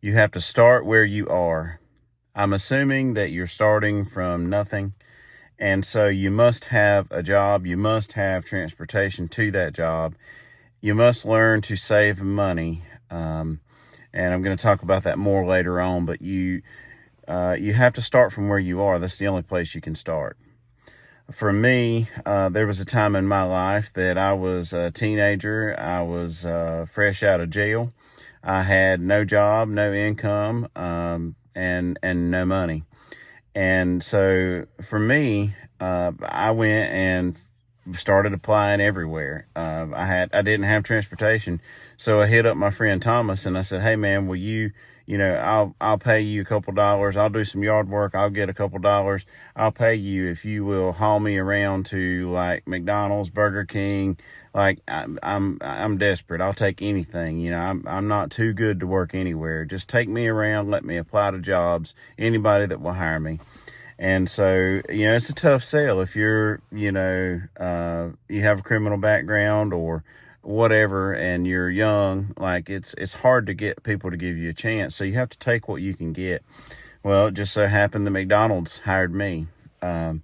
You have to start where you are. I'm assuming that you're starting from nothing. And so you must have a job. You must have transportation to that job. You must learn to save money. And I'm going to talk about that more later on. But you have to start from where you are. That's the only place you can start. For me, there was a time in my life that I was a teenager. I was fresh out of jail. I had no job, no income, and no money. And so for me, I went and started applying everywhere. I didn't have transportation, so I hit up my friend Thomas and I said, "Hey man, will I'll pay you a couple dollars. I'll do some yard work. I'll get a couple dollars. I'll pay you if you will haul me around to like McDonald's, Burger King. Like I'm desperate. I'll take anything. I'm not too good to work anywhere. Just take me around. Let me apply to jobs. Anybody that will hire me." And so, it's a tough sell if you have a criminal background or whatever, and you're young. Like it's hard to get people to give you a chance. So you have to take what you can get. Well, it just so happened that McDonald's hired me on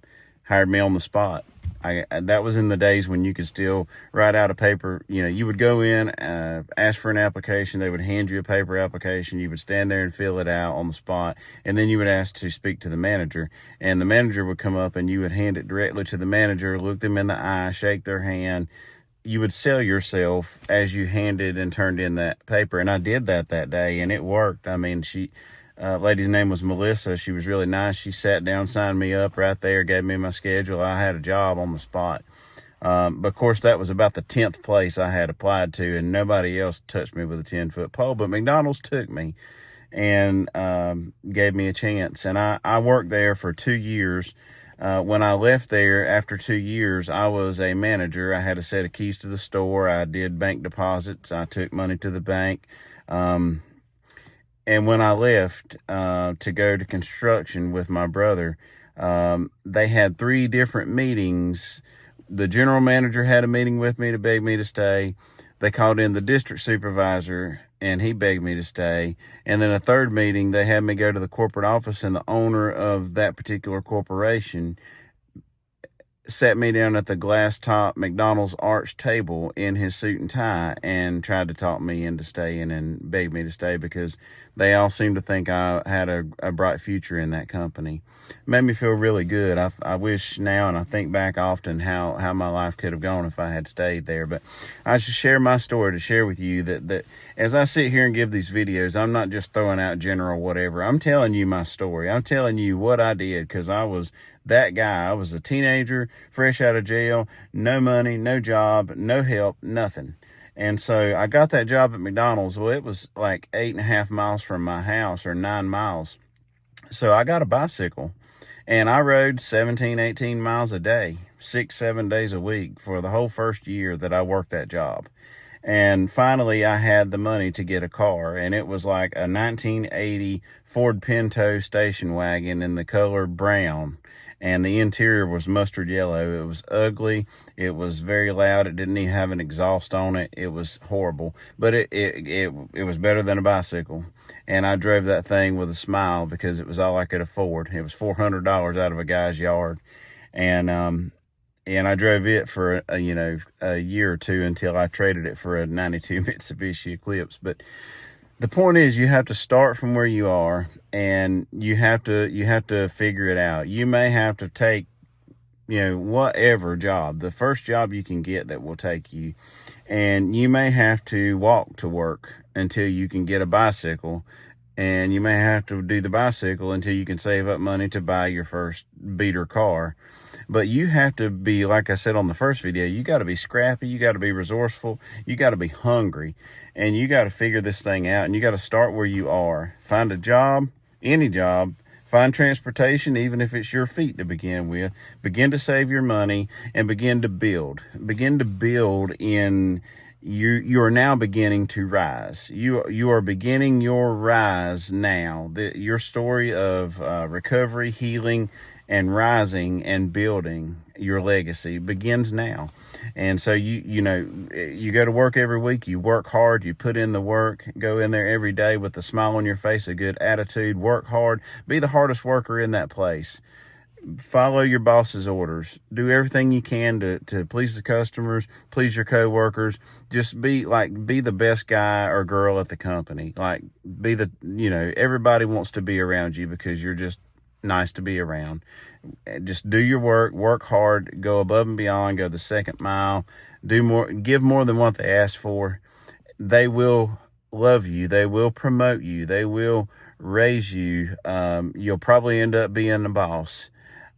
the spot. That was in the days when you could still write out a paper. You would go in, ask for an application. They would hand you a paper application. You would stand there and fill it out on the spot. And then you would ask to speak to the manager. And the manager would come up and you would hand it directly to the manager, look them in the eye, shake their hand. You would sell yourself as you handed and turned in that paper. And I did that day, and it worked. I mean, lady's name was Melissa. She was really nice. She sat down, signed me up right there, gave me my schedule. I had a job on the spot. But of course, that was about the 10th place I had applied to, and nobody else touched me with a 10-foot pole. But McDonald's took me and gave me a chance. And I worked there for 2 years. When I left there after 2 years, I was a manager. I had a set of keys to the store. I did bank deposits. I took money to the bank. And when I left to go to construction with my brother, they had 3 different meetings. The general manager had a meeting with me to beg me to stay. They called in the district supervisor, and he begged me to stay. And then a third meeting, they had me go to the corporate office, and the owner of that particular corporation sat me down at the glass top McDonald's arch table in his suit and tie and tried to talk me into staying and begged me to stay because they all seemed to think I had a bright future in that company. It made me feel really good. I wish now, and I think back often how my life could have gone if I had stayed there. But I should share my story to share with you that as I sit here and give these videos, I'm not just throwing out general whatever. I'm telling you my story. I'm telling you what I did because I was that guy. I was a teenager, fresh out of jail, no money, no job, no help, nothing. And so I got that job at McDonald's. Well, it was like 8.5 miles from my house, or 9 miles. So I got a bicycle and I rode 17, 18 miles a day, 6, 7 days a week for the whole first year that I worked that job. And finally, I had the money to get a car, and it was like a 1980 Ford Pinto station wagon in the color brown. And the interior was mustard yellow. It was ugly. It was very loud. It didn't even have an exhaust on it. It was horrible, but it was better than a bicycle. And I drove that thing with a smile because it was all I could afford. It was $400 out of a guy's yard. And I drove it for a year or two until I traded it for a 92 Mitsubishi Eclipse. But the point is, you have to start from where you are, and you have to figure it out. You may have to take, whatever job, the first job you can get that will take you, and you may have to walk to work until you can get a bicycle, and you may have to do the bicycle until you can save up money to buy your first beater car. But you have to be, like I said on the first video, you got to be scrappy, you got to be resourceful, you got to be hungry, and you got to figure this thing out, and you got to start where you are. Find a job, any job, find transportation, even if it's your feet to begin with. Begin to save your money and begin to build. Begin to build in... You are now beginning to rise. You are beginning your rise now. Your story of recovery, healing, and rising and building your legacy begins now. And so you go to work every week, you work hard, you put in the work, go in there every day with a smile on your face, a good attitude, work hard, be the hardest worker in that place. Follow your boss's orders. Do everything you can to please the customers, please your coworkers. Just be the best guy or girl at the company. Everybody wants to be around you because you're just nice to be around. Just do your work hard, go above and beyond, go the second mile, do more, give more than what they ask for. They will love you. They will promote you. They will raise you. You'll probably end up being the boss.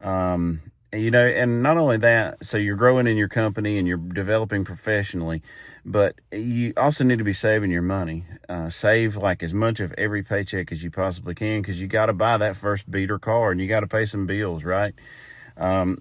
And not only that, so you're growing in your company and you're developing professionally, but you also need to be saving your money. Save like as much of every paycheck as you possibly can, because you got to buy that first beater car and you got to pay some bills, right?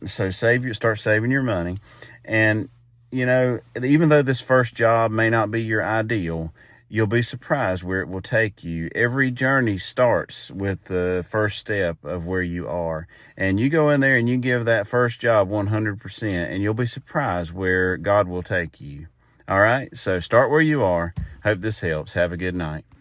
So start saving your money. And, even though this first job may not be your ideal, you'll be surprised where it will take you. Every journey starts with the first step of where you are. And you go in there and you give that first job 100%, and you'll be surprised where God will take you. All right? So start where you are. Hope this helps. Have a good night.